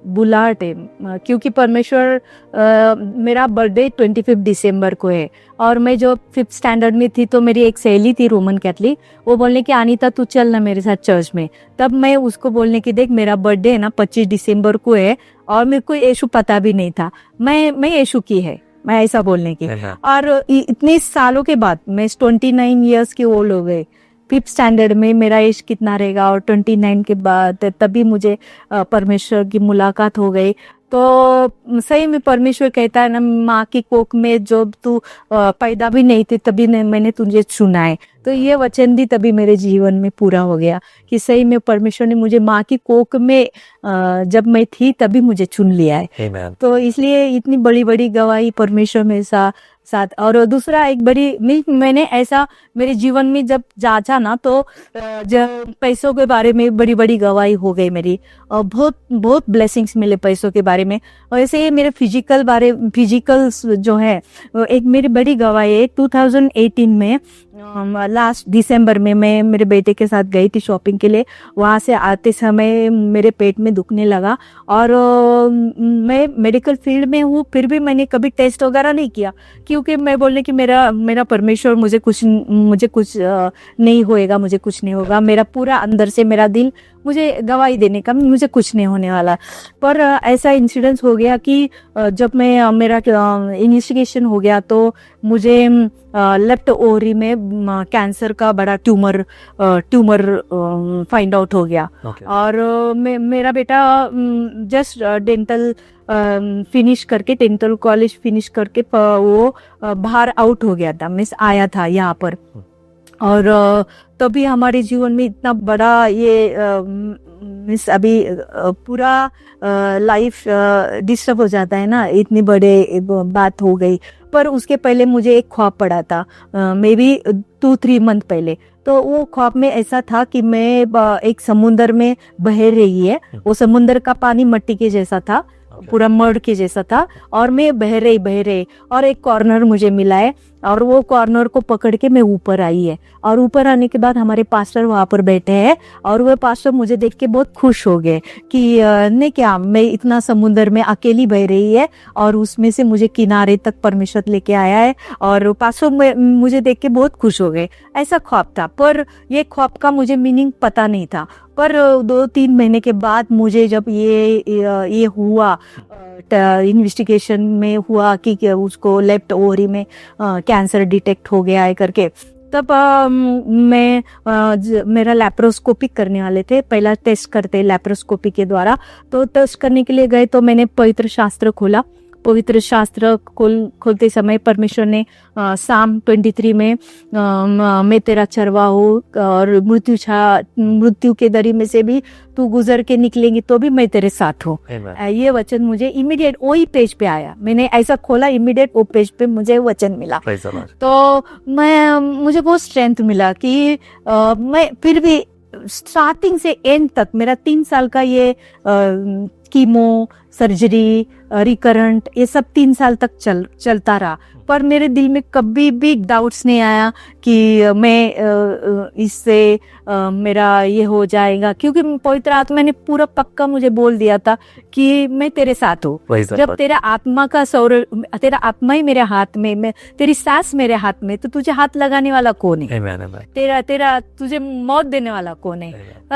बुलाहट है, क्योंकि परमेश्वर मेरा बर्थडे 25 दिसंबर को है, और मैं जो 5th स्टैंडर्ड में थी तो मेरी एक सहेली थी रोमन कैथलिक, वो बोलने की अनीता तू चल ना मेरे साथ चर्च में। तब मैं उसको बोलने की, देख मेरा बर्थडे है ना 25 दिसंबर को है, और मेरे को यीशु पता भी नहीं था, मैं यीशु की है, मैं ऐसा बोलने की। और इतने सालों के बाद, मैं 29 ईयर्स की ओल्ड हो गई, 5th स्टैंडर्ड में मेरा एज कितना रहेगा, और 29 के बाद तभी मुझे परमेश्वर की मुलाकात हो गई। तो सही में परमेश्वर कहता है ना, माँ की कोख में जब तू पैदा भी नहीं थी तभी मैंने तुझे चुना है। तो ये वचन भी तभी मेरे जीवन में पूरा हो गया कि सही में परमेश्वर ने मुझे माँ की कोख में जब मैं थी तभी मुझे चुन लिया है। Amen. तो इसलिए इतनी बड़ी बड़ी गवाही परमेश्वर मेरे साथ। और दूसरा एक बड़ी, मैंने ऐसा मेरे जीवन में जब जांचा ना, तो जब पैसों के बारे में बड़ी बड़ी गवाही हो गई मेरी, और बहुत बहुत ब्लेसिंग्स मिले पैसों के बारे में। और ऐसे मेरे फिजिकल जो है, एक मेरी बड़ी गवाही है। 2018 में लास्ट दिसंबर में मैं मेरे बेटे के साथ गई थी शॉपिंग के लिए। वहाँ से आते समय मेरे पेट में दुखने लगा, और मैं मेडिकल फील्ड में हूँ, फिर भी मैंने कभी टेस्ट वगैरह नहीं किया, क्योंकि मैं बोलने कि मेरा परमेश्वर मुझे कुछ नहीं होएगा, मुझे कुछ नहीं होगा। मेरा पूरा अंदर से मेरा दिल मुझे गवाही देने का, मुझे कुछ नहीं होने वाला। पर ऐसा इंसिडेंस हो गया कि जब मैं मेरा इन्वेस्टिगेशन हो गया तो मुझे लेफ्ट ओवरी में कैंसर का बड़ा ट्यूमर फाइंड आउट हो गया। Okay. और मेरा बेटा जस्ट डेंटल फिनिश करके, डेंटल कॉलेज फिनिश करके वो बाहर आउट हो गया था, मिस आया था यहाँ पर। और तभी हमारे जीवन में इतना बड़ा ये मिस अभी पूरा लाइफ डिस्टर्ब हो जाता है ना, इतनी बड़े बात हो गई। पर उसके पहले मुझे एक ख्वाब पड़ा था, मे बी 2-3 मंथ पहले। तो वो ख्वाब में ऐसा था कि मैं एक समुंदर में बह रही है, वो समुंदर का पानी मिट्टी के जैसा था, पूरा मड के जैसा था, और मैं बह रही और एक कॉर्नर मुझे मिला है, और वो कॉर्नर को पकड़ के मैं ऊपर आई है। और ऊपर आने के बाद हमारे पास्टर वहां पर बैठे हैं, और वो पास्टर मुझे देख के बहुत खुश हो गए कि ने क्या, मैं इतना समुंदर में अकेली बह रही है और उसमें से मुझे किनारे तक परमेश्वर लेके आया है। और पास्टर मुझे देख के बहुत खुश हो गए। ऐसा ख्वाब था, पर ये ख्वाब का मुझे मीनिंग पता नहीं था। पर 2-3 महीने के बाद मुझे जब ये हुआ, इन्वेस्टिगेशन में हुआ कि उसको लेफ्ट ओवरी में कैंसर डिटेक्ट हो गया है करके, तब मेरा लैप्रोस्कोपी करने वाले थे। पहला टेस्ट करते लैप्रोस्कोपी के द्वारा, तो टेस्ट करने के लिए गए तो मैंने पवित्र शास्त्र खोला। पवित्र शास्त्र खोलते समय परमेश्वर ने साम 23 में मैं तेरा चरवा हूँ, और मृत्यु के दरी में से भी तू गुजर के निकलेंगी तो भी मैं तेरे साथ हूँ। ये वचन मुझे इमीडिएट वही पेज पे आया, मैंने ऐसा खोला, इमीडिएट वो पेज पे मुझे वचन मिला। तो मुझे बहुत स्ट्रेंथ मिला कि मैं फिर भी स्टार्टिंग से एंड तक मेरा 3 साल का ये कीमो, सर्जरी, रिकरेंट, ये सब 3 साल तक चलता रहा। पर मेरे दिल में कभी भी डाउट्स नहीं आया कि मैं इससे मेरा ये हो जाएगा, क्योंकि पवित्र आत्मा ने पूरा पक्का मुझे बोल दिया था कि मैं तेरे साथ हूँ। जब तेरा आत्मा ही मेरे हाथ में, तेरी सांस मेरे हाथ में, तो तुझे हाथ लगाने वाला कौन है? तेरा तुझे मौत देने वाला कौन है?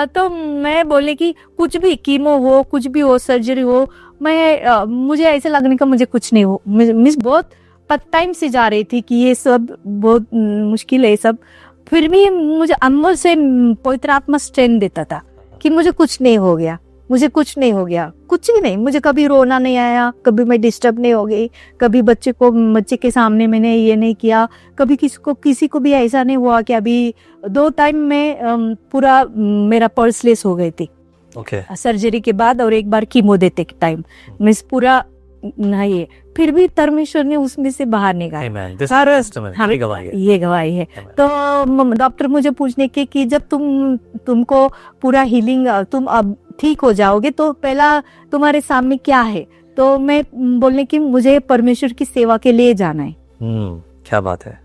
तो मैं बोले कि कुछ भी कीमो हो, कुछ भी हो, सर्जरी हो, मुझे ऐसे लगने का मुझे कुछ नहीं हो। मिस बहुत टाइम से जा रही थी कि ये सब बहुत मुश्किल है सब, फिर भी मुझे अंदर से पवित्र आत्मा स्ट्रेंथ देता था कि मुझे कुछ नहीं हो गया, कुछ भी नहीं। मुझे कभी रोना नहीं आया, कभी मैं डिस्टर्ब नहीं हो गई, कभी बच्चे के सामने मैंने ये नहीं किया, कभी किसी को भी ऐसा नहीं हुआ कि अभी 2 टाइम में पूरा मेरा पल्सलेस हो गई थी। सर्जरी के बाद और एक बार कीमो देते के टाइम मिस पूरा नहीं, फिर भी परमेश्वर ने उसमें से बाहर निकाला। ये गवाही है। तो डॉक्टर मुझे पूछने के कि जब तुमको पूरा हीलिंग, तुम अब ठीक हो जाओगे तो पहला तुम्हारे सामने क्या है? तो मैं बोलने की मुझे परमेश्वर की सेवा के लिए जाना है। क्या बात है।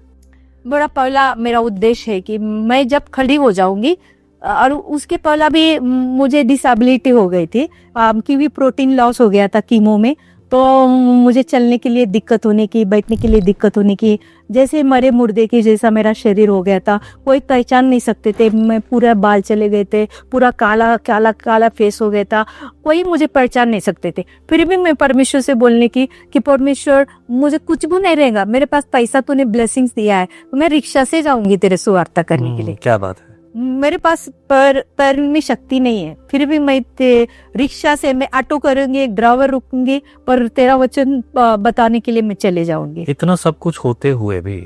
बड़ा पहला मेरा उद्देश्य है कि मैं जब खड़ी हो जाऊंगी, और उसके पहला भी मुझे डिसेबिलिटी हो गई थी क्योंकि प्रोटीन लॉस हो गया था कीमो में, तो मुझे चलने के लिए दिक्कत होने की, बैठने के लिए दिक्कत होने की, जैसे मरे मुर्दे की जैसा मेरा शरीर हो गया था। कोई पहचान नहीं सकते थे, मैं पूरा बाल चले गए थे, पूरा काला फेस हो गया था, कोई मुझे पहचान नहीं सकते थे। फिर भी मैं परमेश्वर से बोलने की कि परमेश्वर मुझे कुछ भी नहीं रहेगा, मेरे पास पैसा तूने ब्लेसिंग्स दिया है, तो मैं रिक्शा से जाऊंगी तेरे सुवार्ता करने के लिए। क्या बात है। मेरे पास पर में शक्ति नहीं है, फिर भी मैं रिक्शा से, मैं ऑटो करूंगी, एक ड्राइवर रुकूंगी, पर तेरा वचन बताने के लिए मैं चले जाऊंगी। इतना सब कुछ होते हुए भी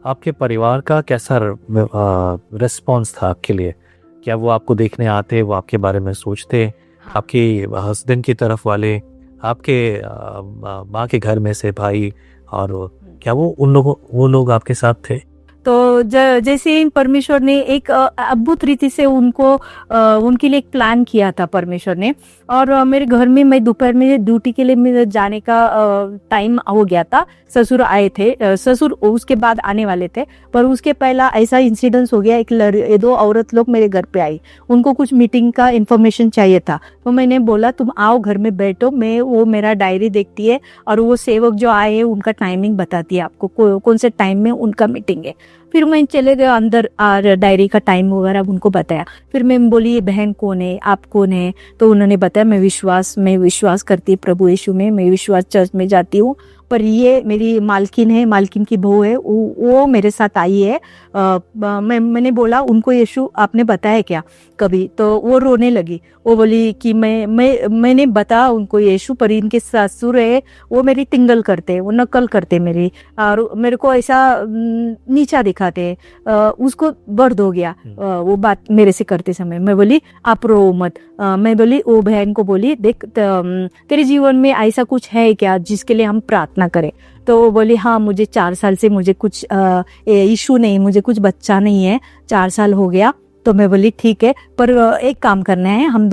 आपके परिवार का कैसा रिस्पॉन्स था आपके लिए? क्या वो आपको देखने आते, वो आपके बारे में सोचते? आपके हस्बैंड की तरफ वाले, आपके माँ के घर में से भाई, और क्या वो लोग आपके साथ थे? तो जैसे परमेश्वर ने एक अद्भुत रीति से उनके लिए एक प्लान किया था परमेश्वर ने, और मेरे घर में मैं दोपहर में ड्यूटी के लिए जाने का टाइम हो गया था। ससुर आए थे, ससुर उसके बाद आने वाले थे, पर उसके पहला ऐसा इंसिडेंस हो गया, 2 औरत लोग मेरे घर पे आई, उनको कुछ मीटिंग का इंफॉर्मेशन चाहिए था। तो मैंने बोला तुम आओ घर में बैठो, वो मेरा डायरी देखती है और वो सेवक जो आए हैं उनका टाइमिंग बताती है आपको कौन से टाइम में उनका मीटिंग है। फिर मैं चले गए अंदर और डायरी का टाइम वगैरह उनको बताया। फिर मैं बोली ये बहन कौन है, आप कौन है? तो उन्होंने बताया मैं विश्वास करती हूँ प्रभु यीशु में, मैं विश्वास चर्च में जाती हूँ, पर ये मेरी मालकिन है, मालकिन की बहू है, वो मेरे साथ आई है। मैंने बोला उनको यीशु आपने बताया क्या कभी? तो वो रोने लगी। वो बोली कि मैंने बताया उनको यीशु, पर इनके ससुर है वो मेरी टिंगल करते, वो नकल करते मेरी, और मेरे को ऐसा नीचा दिखाते। उसको दर्द हो गया वो बात मेरे से करते समय। मैं बोली आप रो मत। मैं बोली वो बहन को बोली देख तेरे जीवन में ऐसा कुछ है क्या जिसके लिए हम प्रार्थना करें? तो वो बोली हाँ मुझे 4 साल से मुझे कुछ इशू नहीं, मुझे कुछ बच्चा नहीं है, 4 साल हो गया। तो मैं बोली ठीक है, पर एक काम करना है, हम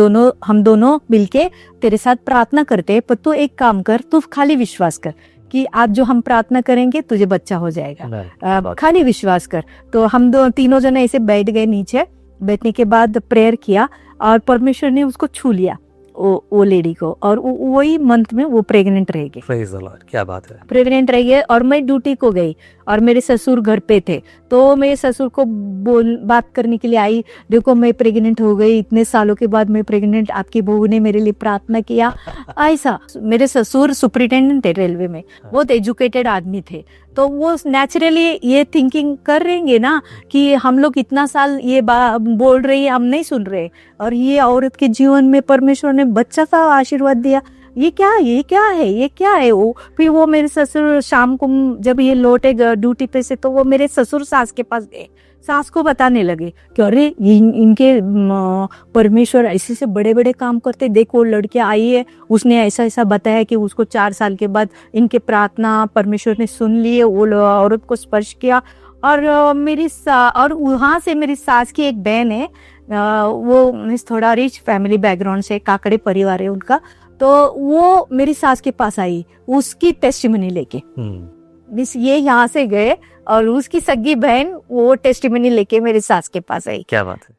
दोनों मिलके तेरे साथ प्रार्थना करते हैं, पर तू एक काम कर, तू खाली विश्वास कर कि आज जो हम प्रार्थना करेंगे तुझे बच्चा हो जाएगा, खाली विश्वास कर। तो हम तीनों जने ऐसे बैठ गए नीचे। बैठने के बाद प्रेयर किया और परमेश्वर ने उसको छू लिया वो लेडी को, और वही मंथ में वो प्रेग्नेंट रह गई। प्रेज द लॉर्ड, क्या बात है। प्रेग्नेंट रह गए और मैं ड्यूटी को गई और मेरे ससुर घर पे थे। तो मेरे ससुर को बात करने के लिए आई, देखो मैं प्रेग्नेंट हो गई, इतने सालों के बाद मैं प्रेग्नेंट, आपकी बहू ने मेरे लिए प्रार्थना किया। ऐसा मेरे ससुर सुपरिटेंडेंट थे रेलवे में, बहुत एजुकेटेड आदमी थे, तो वो नेचुरली ये थिंकिंग कर रहेंगे ना कि हम लोग इतना साल ये बोल रही है, हम नहीं सुन रहे, और ये औरत के जीवन में परमेश्वर ने बच्चा का आशीर्वाद दिया। ये क्या है वो। फिर वो मेरे ससुर शाम को जब ये लौटे ड्यूटी पे से, तो वो मेरे ससुर सास के पास गए, सास को बताने लगे कि अरे इनके परमेश्वर ऐसे से बड़े बड़े काम करते, देखो लड़की आई है, उसने ऐसा ऐसा बताया कि उसको 4 साल के बाद इनके प्रार्थना परमेश्वर ने सुन ली है, वो औरत को स्पर्श किया। और और वहाँ से मेरी सास की एक बहन है, वो थोड़ा रिच फैमिली बैकग्राउंड से, काकड़े परिवार है उनका, तो वो मेरी सास के पास आई उसकी टेस्टिमनी लेके। मिस ये यहाँ से गए और उसकी सगी बहन वो टेस्टिमनी लेके मेरी सास के पास आई। क्या बात है।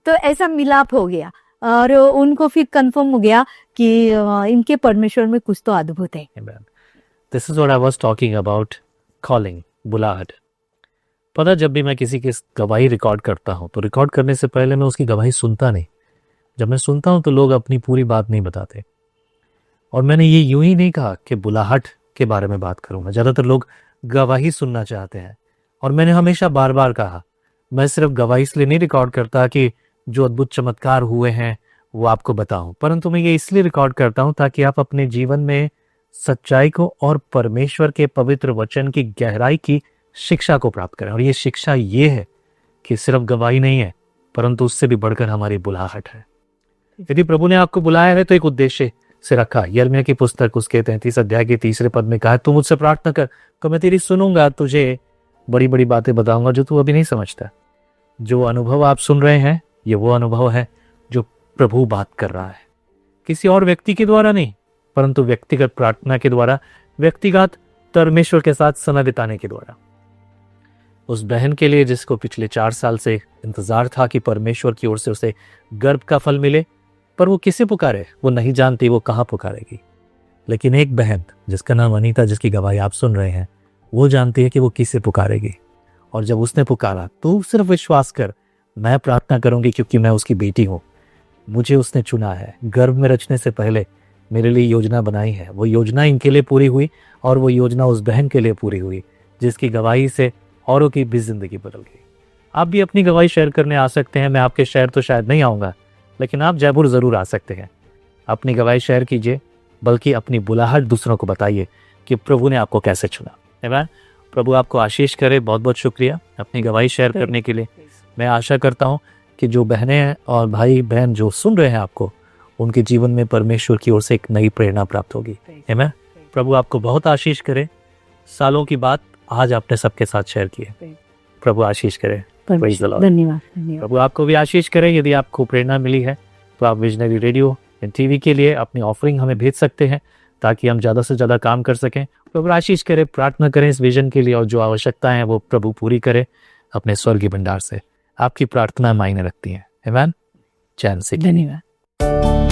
तो ऐसा मिलाप हो गया और उनको फिर कंफर्म हो गया कि इनके परमेश्वर में कुछ तो अद्भुत है। This is what I was talking about, calling, बुलाहट। पता, जब भी मैं किसी की गवाही रिकॉर्ड करता हूँ तो रिकॉर्ड करने से पहले मैं उसकी गवाही सुनता नहीं। जब मैं सुनता हूँ तो लोग अपनी पूरी बात नहीं बताते, और मैंने ये यूं ही नहीं कहा कि बुलाहट के बारे में बात करूंगा। ज़्यादातर लोग गवाही सुनना चाहते हैं, और मैंने हमेशा बार बार कहा मैं सिर्फ गवाही इसलिए नहीं रिकॉर्ड करता कि जो अद्भुत चमत्कार हुए हैं वो आपको बताऊं, परंतु मैं ये इसलिए रिकॉर्ड करता हूं ताकि आप अपने जीवन में सच्चाई को और परमेश्वर के पवित्र वचन की गहराई की शिक्षा को प्राप्त करें। और ये शिक्षा ये है कि सिर्फ गवाही नहीं है, परंतु उससे भी बढ़कर हमारी बुलाहट है। यदि प्रभु ने आपको बुलाया है तो एक उद्देश्य से रखा। यिर्मयाह की पुस्तक उसके 33 अध्याय के 3 पद में कहा, तू मुझसे प्रार्थना कर तो मैं तेरी सुनूंगा, तुझे बड़ी बड़ी बातें बताऊंगा जो तू अभी नहीं समझता। जो अनुभव आप सुन रहे हैं ये वो अनुभव है जो प्रभु बात कर रहा है, किसी और व्यक्ति के द्वारा नहीं, परंतु व्यक्तिगत प्रार्थना के द्वारा, व्यक्तिगत परमेश्वर के साथ समय बिताने के द्वारा। उस बहन के लिए जिसको पिछले 4 साल से इंतजार था कि परमेश्वर की ओर से उसे गर्भ का फल मिले, पर वो किसे पुकारे वो नहीं जानती, वो कहाँ पुकारेगी। लेकिन एक बहन जिसका नाम अनीता, जिसकी गवाही आप सुन रहे हैं, वो जानती है कि वो किसे पुकारेगी। और जब उसने पुकारा तो सिर्फ विश्वास कर, मैं प्रार्थना करूंगी क्योंकि मैं उसकी बेटी हूँ, मुझे उसने चुना है, गर्भ में रचने से पहले मेरे लिए योजना बनाई है। वो योजना इनके लिए पूरी हुई और वो योजना उस बहन के लिए पूरी हुई जिसकी गवाही से औरों की भी जिंदगी बदल गई। आप भी अपनी गवाही शेयर करने आ सकते हैं। मैं आपके शहर तो शायद नहीं आऊँगा, लेकिन आप जयपुर ज़रूर आ सकते हैं। अपनी गवाही शेयर कीजिए, बल्कि अपनी बुलाहट दूसरों को बताइए कि प्रभु ने आपको कैसे चुना। आमीन। प्रभु आपको आशीष करे। बहुत बहुत शुक्रिया अपनी गवाही शेयर करने के लिए। मैं आशा करता हूँ कि जो बहनें और भाई बहन जो सुन रहे हैं आपको, उनके जीवन में परमेश्वर की ओर से एक नई प्रेरणा प्राप्त होगी। आमीन। प्रभु आपको बहुत आशीष करे। सालों की बात आज आपने सबके साथ शेयर की है। प्रभु आशीष करे। धन्यवाद। प्रभु आपको भी आशीष करें। यदि आपको प्रेरणा मिली है तो आप विजनरी रेडियो एंड टीवी के लिए अपनी ऑफरिंग हमें भेज सकते हैं ताकि हम ज़्यादा से ज़्यादा काम कर सकें। प्रभु आशीष करें। प्रार्थना करें इस विजन के लिए, और जो आवश्यकताएं हैं वो प्रभु पूरी करे अपने स्वर्गीय भंडार से। आपकी प्रार्थना मायने रखती हैं। आमीन। चैन से। धन्यवाद।